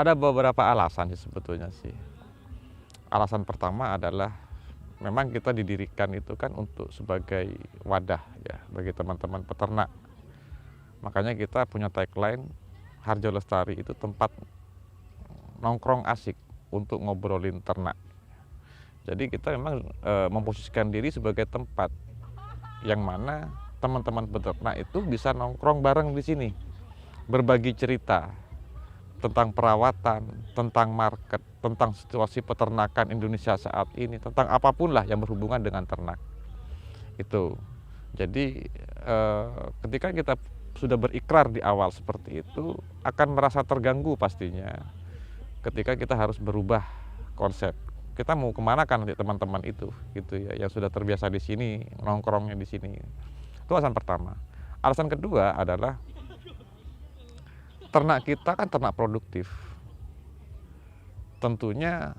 Ada beberapa alasan sih sebetulnya sih. Alasan pertama adalah memang kita didirikan itu kan untuk sebagai wadah ya bagi teman-teman peternak. Makanya kita punya tagline Harjo Lestari itu tempat nongkrong asik untuk ngobrolin ternak. Jadi kita memang memposisikan diri sebagai tempat yang mana teman-teman peternak itu bisa nongkrong bareng di sini, berbagi cerita tentang perawatan, tentang market, tentang situasi peternakan Indonesia saat ini, tentang apapun lah yang berhubungan dengan ternak. Itu. Jadi ketika kita sudah berikrar di awal seperti itu, akan merasa terganggu pastinya ketika kita harus berubah konsep. Kita mau kemana kan nanti teman-teman itu, gitu ya, yang sudah terbiasa di sini, nongkrongnya di sini. Itu alasan pertama. Alasan kedua adalah ternak kita kan ternak produktif. Tentunya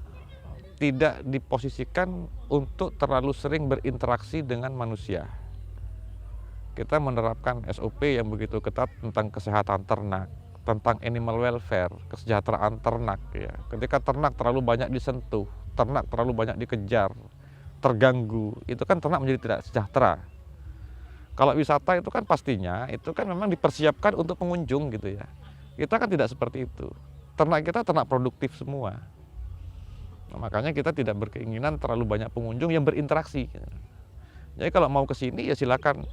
tidak diposisikan untuk terlalu sering berinteraksi dengan manusia. Kita menerapkan SOP yang begitu ketat tentang kesehatan ternak, tentang animal welfare, kesejahteraan ternak ya. Ketika ternak terlalu banyak disentuh, ternak terlalu banyak dikejar, terganggu, itu kan ternak menjadi tidak sejahtera. Kalau wisata itu kan pastinya itu kan memang dipersiapkan untuk pengunjung gitu ya. Kita kan tidak seperti itu. Ternak kita ternak produktif semua. Nah, makanya kita tidak berkeinginan terlalu banyak pengunjung yang berinteraksi. Jadi kalau mau ke sini ya silakan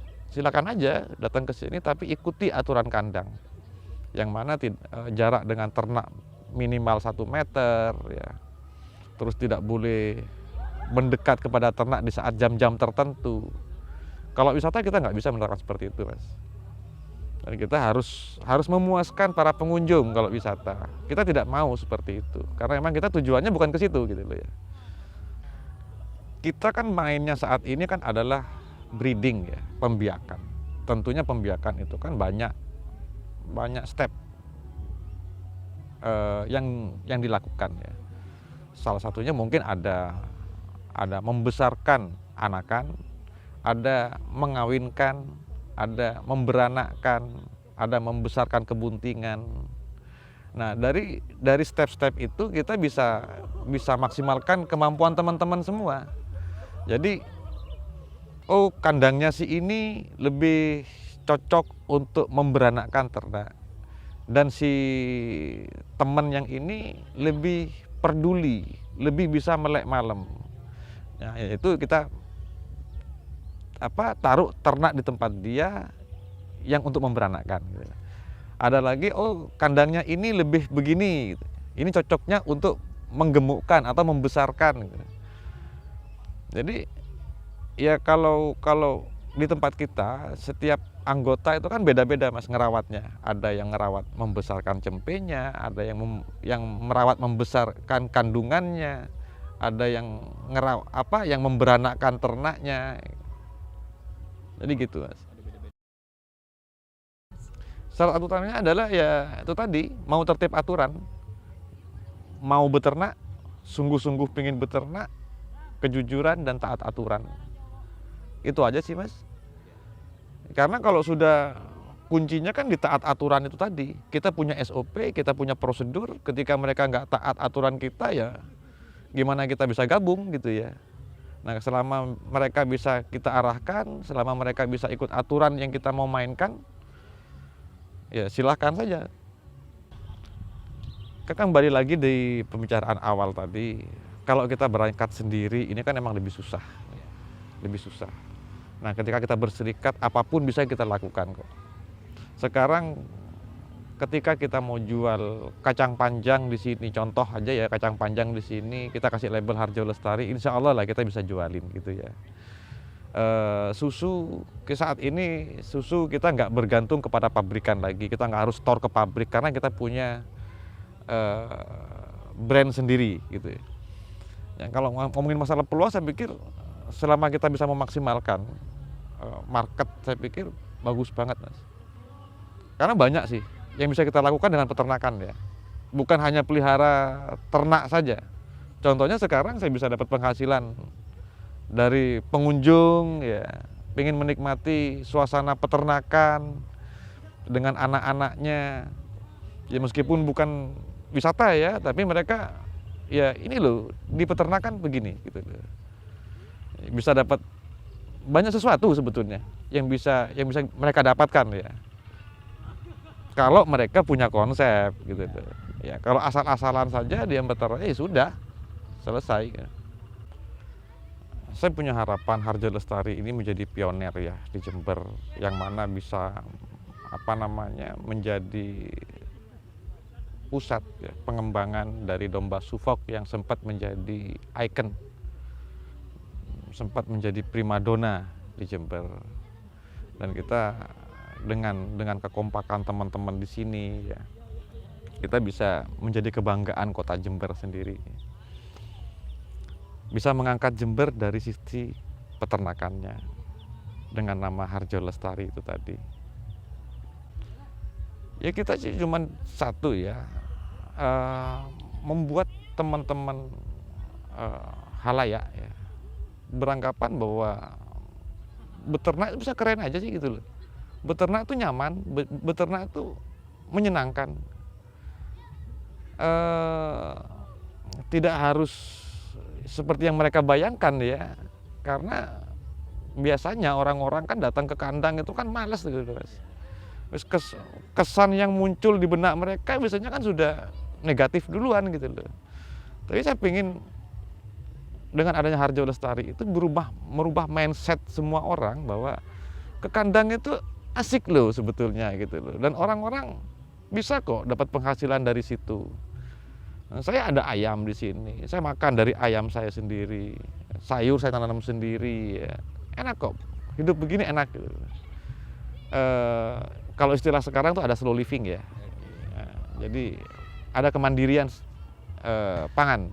aja datang ke sini, tapi ikuti aturan kandang. Yang mana jarak dengan ternak minimal 1 meter ya. Terus tidak boleh mendekat kepada ternak di saat jam-jam tertentu. Kalau wisata kita nggak bisa menerapkan seperti itu, Mas. Dan kita harus memuaskan para pengunjung kalau wisata. Kita tidak mau seperti itu, karena memang kita tujuannya bukan ke situ gitu loh ya. Kita kan mainnya saat ini kan adalah breeding ya, pembiakan. Tentunya pembiakan itu kan banyak step yang dilakukan ya. Salah satunya mungkin ada membesarkan anakan, ada mengawinkan, ada memberanakkan, ada membesarkan kebuntingan. Nah, dari step-step itu kita bisa maksimalkan kemampuan teman-teman semua. Jadi, oh kandangnya si ini lebih cocok untuk memberanakkan ternak. Dan si teman yang ini lebih peduli, lebih bisa melek malam. Nah, itu kita taruh ternak di tempat dia yang untuk memberanakkan. Gitu. Ada lagi, oh kandangnya ini lebih begini, gitu. Ini cocoknya untuk menggemukkan atau membesarkan. Gitu. Jadi ya kalau di tempat kita setiap anggota itu kan beda-beda Mas ngerawatnya. Ada yang ngerawat membesarkan cempenya, ada yang merawat membesarkan kandungannya, ada yang yang memberanakkan ternaknya. Jadi gitu Mas. Syarat utamanya adalah ya itu tadi, mau tertib aturan, mau beternak, sungguh-sungguh pengen beternak, kejujuran dan taat aturan. Itu aja sih Mas. Karena kalau sudah kuncinya kan di taat aturan itu tadi. Kita punya SOP, kita punya prosedur, ketika mereka nggak taat aturan kita ya gimana kita bisa gabung gitu ya. Nah selama mereka bisa kita arahkan, selama mereka bisa ikut aturan yang kita mau mainkan, ya silahkan saja. Kembali lagi di pembicaraan awal tadi, kalau kita berangkat sendiri ini kan emang lebih susah. Lebih susah. Nah ketika kita berserikat, apapun bisa kita lakukan kok. Sekarang ketika kita mau jual kacang panjang di sini, contoh aja ya kacang panjang di sini, kita kasih label Harjo Lestari, insya Allah lah kita bisa jualin gitu ya. Susu saat ini kita nggak bergantung kepada pabrikan lagi, kita nggak harus store ke pabrik karena kita punya brand sendiri gitu ya. Ya, kalau ngomongin masalah peluang, saya pikir selama kita bisa memaksimalkan market, saya pikir bagus banget Mas. Karena banyak sih yang bisa kita lakukan dengan peternakan ya. Bukan hanya pelihara ternak saja. Contohnya sekarang saya bisa dapat penghasilan dari pengunjung ya, pengen menikmati suasana peternakan dengan anak-anaknya. Ya meskipun bukan wisata ya, tapi mereka ya ini loh di peternakan begini gitu loh. Bisa dapat banyak sesuatu sebetulnya yang bisa mereka dapatkan ya. Kalau mereka punya konsep gitu loh. Ya, kalau asal-asalan saja dia beternak, sudah selesai. Saya punya harapan Harjo Lestari ini menjadi pionir ya di Jember, yang mana bisa menjadi pusat ya, pengembangan dari domba Suffolk yang sempat menjadi ikon, sempat menjadi primadona di Jember. Dan kita dengan kekompakan teman-teman di sini ya, kita bisa menjadi kebanggaan kota Jember sendiri. Bisa mengangkat Jember dari sisi peternakannya dengan nama Harjo Lestari itu tadi. Ya kita sih cuma satu ya, membuat teman-teman halayak ya, beranggapan bahwa beternak itu bisa keren aja sih gitu loh. Beternak itu nyaman, beternak itu menyenangkan. Tidak harus seperti yang mereka bayangkan ya, karena biasanya orang-orang kan datang ke kandang itu kan malas gitu Mas. Kesan yang muncul di benak mereka biasanya kan sudah negatif duluan gitu loh. Tapi saya ingin dengan adanya Harjo Lestari itu merubah mindset semua orang bahwa ke kandang itu asik loh sebetulnya gitu loh, dan orang-orang bisa kok dapat penghasilan dari situ. Saya ada ayam di sini, saya makan dari ayam saya sendiri, sayur saya tanam sendiri, ya. Enak kok, hidup begini enak. Gitu. Kalau istilah sekarang tuh ada slow living ya, jadi ada kemandirian pangan.